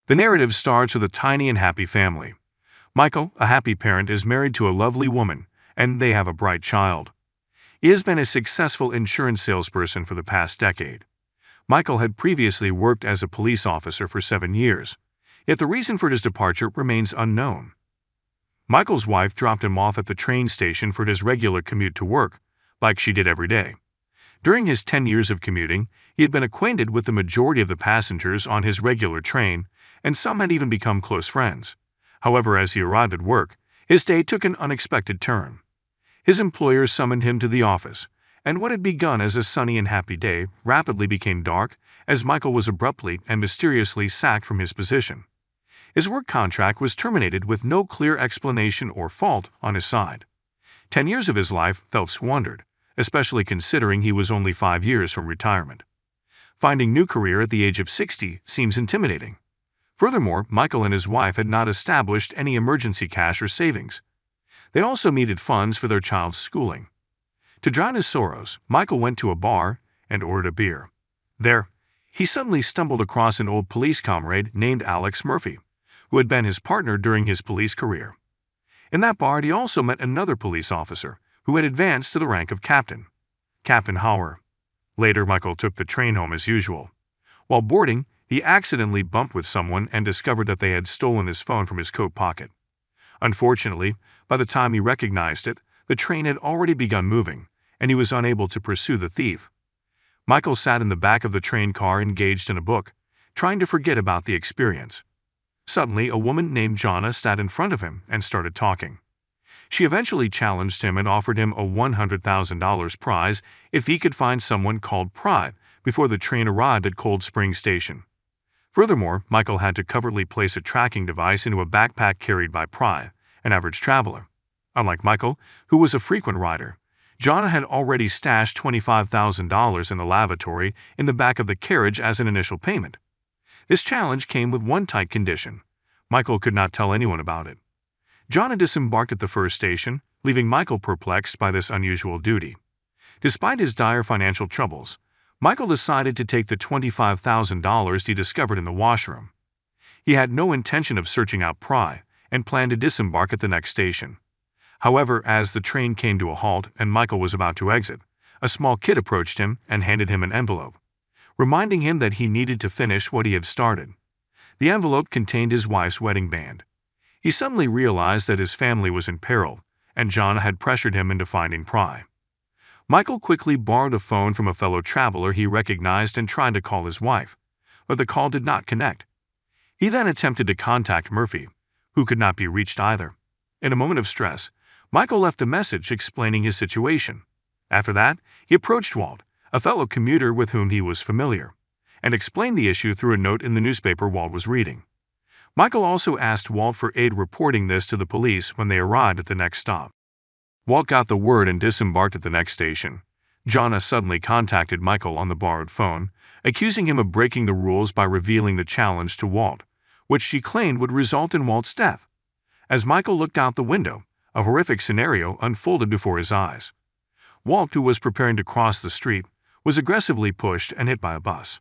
The narrative starts with a tiny and happy family. Michael, a happy parent, is married to a lovely woman, and they have a bright child. He has been a successful insurance salesperson for the past decade. Michael had previously worked as a police officer for 7 years, yet the reason for his departure remains unknown. Michael's wife dropped him off at the train station for his regular commute to work, like she did every day. During his 10 years of commuting, he had been acquainted with the majority of the passengers on his regular train, and some had even become close friends. However, as he arrived at work, his day took an unexpected turn. His employer summoned him to the office, and what had begun as a sunny and happy day rapidly became dark as Michael was abruptly and mysteriously sacked from his position. His work contract was terminated with no clear explanation or fault on his side. 10 years of his life felt squandered, especially considering he was only 5 years from retirement. Finding new career at the age of 60 seems intimidating. Furthermore, Michael and his wife had not established any emergency cash or savings. They also needed funds for their child's schooling. To drown his sorrows, Michael went to a bar and ordered a beer. There, he suddenly stumbled across an old police comrade named Alex Murphy, who had been his partner during his police career. In that bar, he also met another police officer who had advanced to the rank of captain, Captain Hauer. Later, Michael took the train home as usual. While boarding, he accidentally bumped with someone and discovered that they had stolen his phone from his coat pocket. Unfortunately, by the time he recognized it, the train had already begun moving, and he was unable to pursue the thief. Michael sat in the back of the train car engaged in a book, trying to forget about the experience. Suddenly, a woman named Jonna sat in front of him and started talking. She eventually challenged him and offered him a $100,000 prize if he could find someone called Pride before the train arrived at Cold Spring Station. Furthermore, Michael had to covertly place a tracking device into a backpack carried by Pride, an average traveler. Unlike Michael, who was a frequent rider, Jonna had already stashed $25,000 in the lavatory in the back of the carriage as an initial payment. This challenge came with one tight condition. Michael could not tell anyone about it. Jonna disembarked at the first station, leaving Michael perplexed by this unusual duty. Despite his dire financial troubles, Michael decided to take the $25,000 he discovered in the washroom. He had no intention of searching out Pry and planned to disembark at the next station. However, as the train came to a halt and Michael was about to exit, a small kid approached him and handed him an envelope, reminding him that he needed to finish what he had started. The envelope contained his wife's wedding band. He suddenly realized that his family was in peril, and John had pressured him into finding Pry. Michael quickly borrowed a phone from a fellow traveler he recognized and tried to call his wife, but the call did not connect. He then attempted to contact Murphy, who could not be reached either. In a moment of stress, Michael left a message explaining his situation. After that, he approached Walt, a fellow commuter with whom he was familiar, and explained the issue through a note in the newspaper Walt was reading. Michael also asked Walt for aid reporting this to the police when they arrived at the next stop. Walt got the word and disembarked at the next station. Jonna suddenly contacted Michael on the borrowed phone, accusing him of breaking the rules by revealing the challenge to Walt, which she claimed would result in Walt's death. As Michael looked out the window, a horrific scenario unfolded before his eyes. Walt, who was preparing to cross the street, was aggressively pushed and hit by a bus.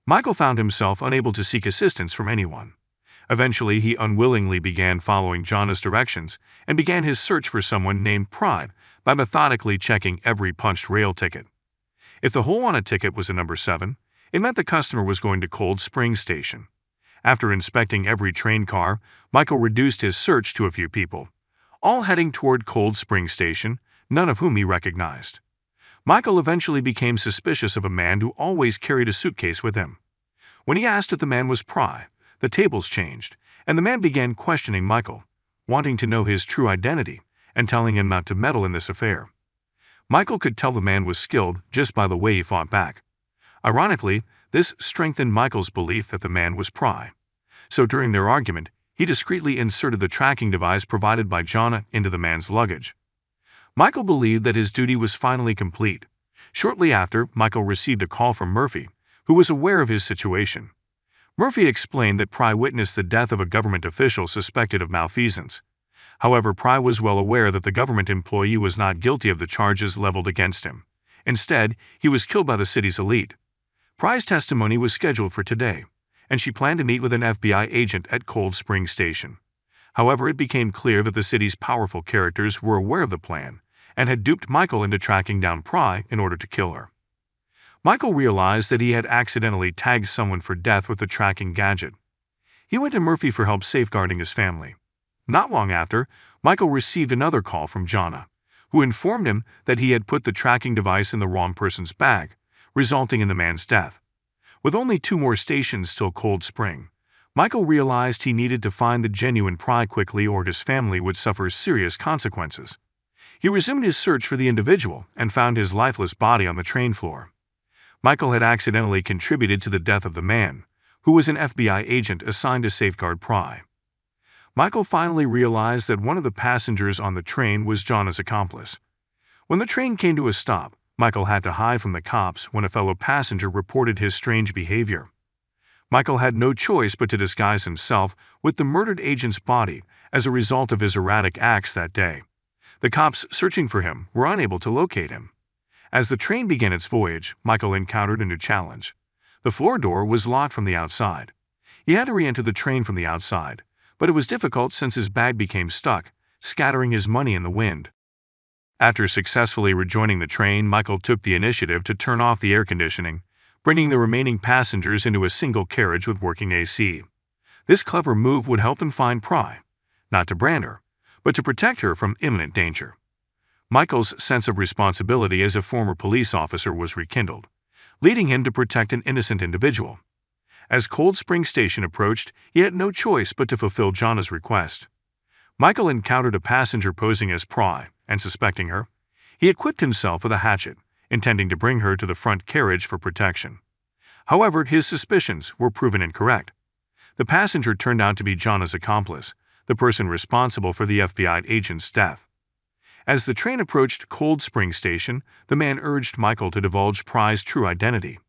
Michael found himself unable to seek assistance from anyone. Eventually, he unwillingly began following Jonna's directions and began his search for someone named Pride by methodically checking every punched rail ticket. If the hole on a ticket was a number 7, it meant the customer was going to Cold Spring Station. After inspecting every train car, Michael reduced his search to a few people, all heading toward Cold Spring Station, none of whom he recognized. Michael eventually became suspicious of a man who always carried a suitcase with him. When he asked if the man was Pry, the tables changed, and the man began questioning Michael, wanting to know his true identity and telling him not to meddle in this affair. Michael could tell the man was skilled just by the way he fought back. Ironically, this strengthened Michael's belief that the man was Pry. So during their argument, he discreetly inserted the tracking device provided by Jonna into the man's luggage. Michael believed that his duty was finally complete. Shortly after, Michael received a call from Murphy, who was aware of his situation. Murphy explained that Pry witnessed the death of a government official suspected of malfeasance. However, Pry was well aware that the government employee was not guilty of the charges leveled against him. Instead, he was killed by the city's elite. Pry's testimony was scheduled for today, and she planned to meet with an FBI agent at Cold Spring Station. However, it became clear that the city's powerful characters were aware of the plan and had duped Michael into tracking down Pry in order to kill her. Michael realized that he had accidentally tagged someone for death with the tracking gadget. He went to Murphy for help safeguarding his family. Not long after, Michael received another call from Jonna, who informed him that he had put the tracking device in the wrong person's bag, resulting in the man's death. With only 2 more stations till Cold Spring, Michael realized he needed to find the genuine Pry quickly or his family would suffer serious consequences. He resumed his search for the individual and found his lifeless body on the train floor. Michael had accidentally contributed to the death of the man, who was an FBI agent assigned to safeguard Pry. Michael finally realized that one of the passengers on the train was Jonna's accomplice. When the train came to a stop, Michael had to hide from the cops when a fellow passenger reported his strange behavior. Michael had no choice but to disguise himself with the murdered agent's body as a result of his erratic acts that day. The cops searching for him were unable to locate him. As the train began its voyage, Michael encountered a new challenge. The floor door was locked from the outside. He had to re-enter the train from the outside, but it was difficult since his bag became stuck, scattering his money in the wind. After successfully rejoining the train, Michael took the initiative to turn off the air conditioning, bringing the remaining passengers into a single carriage with working AC. This clever move would help him find Pry, not to brand her, but to protect her from imminent danger. Michael's sense of responsibility as a former police officer was rekindled, leading him to protect an innocent individual. As Cold Spring Station approached, he had no choice but to fulfill Jonna's request. Michael encountered a passenger posing as Pry, and suspecting her, he equipped himself with a hatchet, intending to bring her to the front carriage for protection. However, his suspicions were proven incorrect. The passenger turned out to be Jonna's accomplice, the person responsible for the FBI agent's death. As the train approached Cold Spring Station, the man urged Michael to divulge Pry's true identity.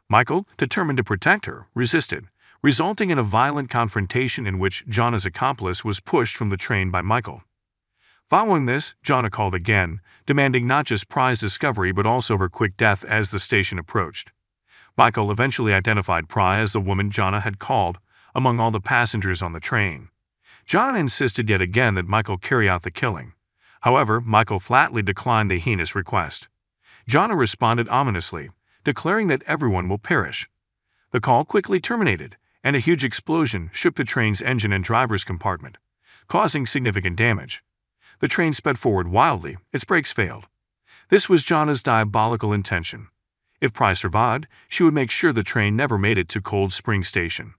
Michael, determined to protect her, resisted, resulting in a violent confrontation in which Jonna's accomplice was pushed from the train by Michael. Following this, Jonna called again, demanding not just Pry's discovery but also her quick death as the station approached. Michael eventually identified Pry as the woman Jonna had called among all the passengers on the train. Jonna insisted yet again that Michael carry out the killing. However, Michael flatly declined the heinous request. Jonna responded ominously, declaring that everyone will perish. The call quickly terminated, and a huge explosion shook the train's engine and driver's compartment, causing significant damage. The train sped forward wildly, its brakes failed. This was Jonna's diabolical intention. If Pry survived, she would make sure the train never made it to Cold Spring Station.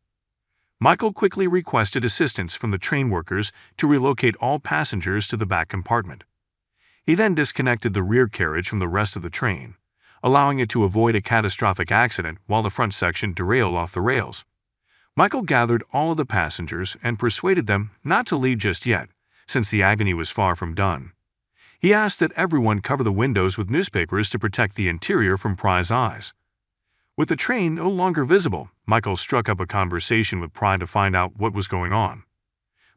Michael quickly requested assistance from the train workers to relocate all passengers to the back compartment. He then disconnected the rear carriage from the rest of the train, allowing it to avoid a catastrophic accident while the front section derailed off the rails. Michael gathered all of the passengers and persuaded them not to leave just yet, since the agony was far from done. He asked that everyone cover the windows with newspapers to protect the interior from Pry's eyes. With the train no longer visible, Michael struck up a conversation with Pry to find out what was going on.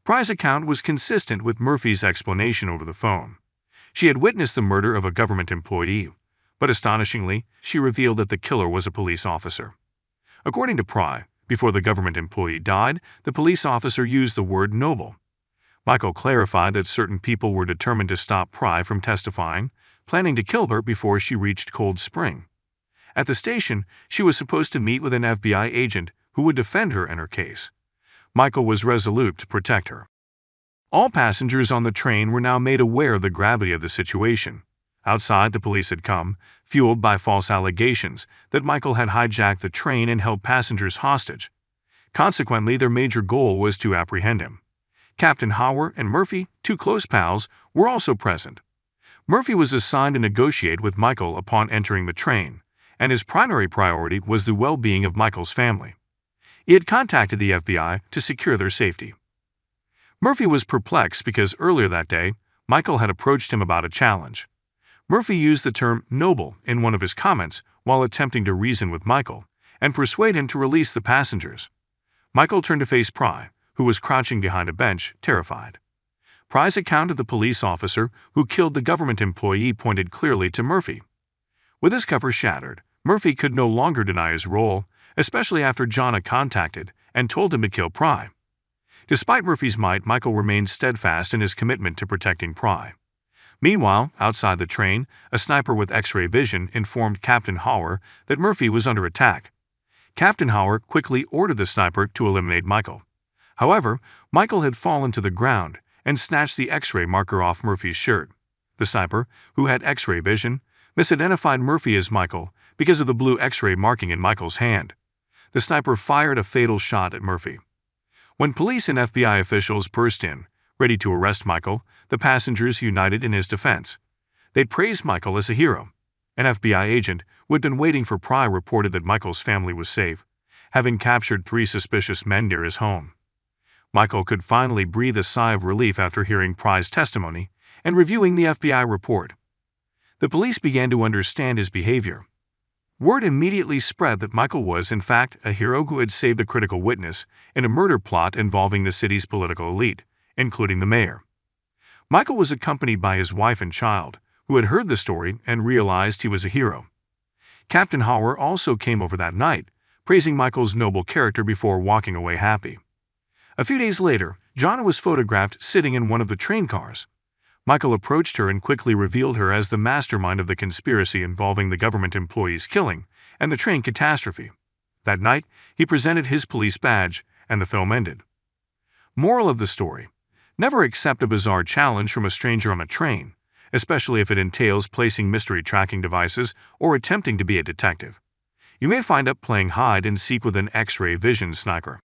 Pry's account was consistent with Murphy's explanation over the phone. She had witnessed the murder of a government employee, but astonishingly, she revealed that the killer was a police officer. According to Pry, before the government employee died, the police officer used the word noble. Michael clarified that certain people were determined to stop Pry from testifying, planning to kill her before she reached Cold Spring. At the station, she was supposed to meet with an FBI agent who would defend her and her case. Michael was resolute to protect her. All passengers on the train were now made aware of the gravity of the situation. Outside, the police had come, fueled by false allegations that Michael had hijacked the train and held passengers hostage. Consequently, their major goal was to apprehend him. Captain Hauer and Murphy, 2 close pals, were also present. Murphy was assigned to negotiate with Michael upon entering the train, and his primary priority was the well-being of Michael's family. He had contacted the FBI to secure their safety. Murphy was perplexed because earlier that day, Michael had approached him about a challenge. Murphy used the term noble in one of his comments while attempting to reason with Michael and persuade him to release the passengers. Michael turned to face Pry, who was crouching behind a bench, terrified. Pry's account of the police officer who killed the government employee pointed clearly to Murphy. With his cover shattered, Murphy could no longer deny his role, especially after Jonna contacted and told him to kill Pry. Despite Murphy's might, Michael remained steadfast in his commitment to protecting Pry. Meanwhile, outside the train, a sniper with X-ray vision informed Captain Hauer that Murphy was under attack. Captain Hauer quickly ordered the sniper to eliminate Michael. However, Michael had fallen to the ground and snatched the X-ray marker off Murphy's shirt. The sniper, who had X-ray vision, misidentified Murphy as Michael because of the blue X-ray marking in Michael's hand. The sniper fired a fatal shot at Murphy. When police and FBI officials burst in, ready to arrest Michael, the passengers united in his defense. They praised Michael as a hero. An FBI agent who had been waiting for Pry reported that Michael's family was safe, having captured 3 suspicious men near his home. Michael could finally breathe a sigh of relief after hearing Pry's testimony and reviewing the FBI report. The police began to understand his behavior. Word immediately spread that Michael was, in fact, a hero who had saved a critical witness in a murder plot involving the city's political elite, including the mayor. Michael was accompanied by his wife and child, who had heard the story and realized he was a hero. Captain Hauer also came over that night, praising Michael's noble character before walking away happy. A few days later, Jonna was photographed sitting in one of the train cars. Michael approached her and quickly revealed her as the mastermind of the conspiracy involving the government employee's killing and the train catastrophe. That night, he presented his police badge, and the film ended. Moral of the story: never accept a bizarre challenge from a stranger on a train, especially if it entails placing mystery tracking devices or attempting to be a detective. You may find up playing hide and seek with an X-ray vision sniper.